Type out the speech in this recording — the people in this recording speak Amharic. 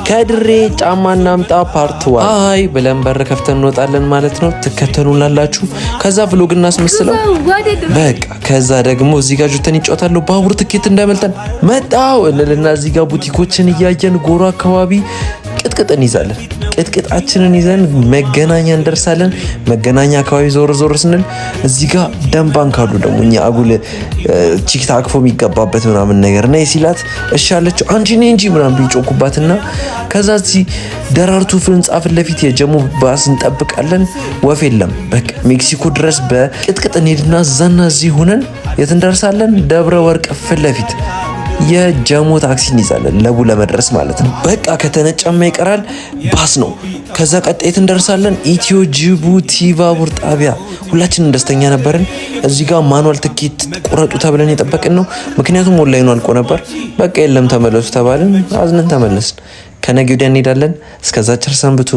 ከድሬ ጫማ እናምጣ ፓርት 1 አይ ብለን በር ከፍተን እንወጣለን ማለት ነው። ትከተሉናላችሁ። ከዛ vlog እናስመስለው በቃ። ከዛ ደግሞ እዚህ ጋር ጁተን ይጫወታሉ። ባቡር ትኬት እንዳይመልጠን መጣው እንልና እዚህ ጋር ቡቲኮችን እያየን ጎሮ አካባቢ ቅጥቅጥን ይዛለን። ቅጥቅጣችንን ይዘን መገናኛ እንደርሳለን። መገናኛ አካባቢ ዞር ስንል እዚህ ጋር ደም ባንክ አሉ። ደግሞ እኛ አጉል ቺክ ታክፎ የሚገባበት ምናምን ነገር እና የሲላት እሺ አለችው። አንቺ ነኝ እንጂ ምናምን ቢጮኩባትና ከዛ እዚህ ደራርቱ ፍንጻ ፊት ለፊት የጀሙ ባስ እንጠብቃለን። ወፍ የለም። በቃ ሜክሲኮ ድረስ በቅጥቅጥ እንሄድና እዛና እዚህ ሆነን የት እንደርሳለን? ደብረ ወርቅ ፊት ለፊት የጀሙ ታክሲ እንይዛለን ለቡ ለመድረስ ማለት ነው። በቃ ከተነጫማ ይቀራል ባስ ነው። ከዛ ቀጣይት እንደርሳለን ኢትዮ ጅቡቲ ባቡር ጣቢያ። ሁላችንም ደስተኛ ነበርን። እዚህ ጋር ማኑዋል ትኬት ቁረጡ ተብለን የጠበቅን ነው። ምክንያቱም ኦንላይኑ አልቆ ነበር። በቃ የለም ተመለሱ ተባልን። አዝነን ተመለስን። ከነገ ወዲያ እንሄዳለን። እስከዛ ቸር ሰንብቱ።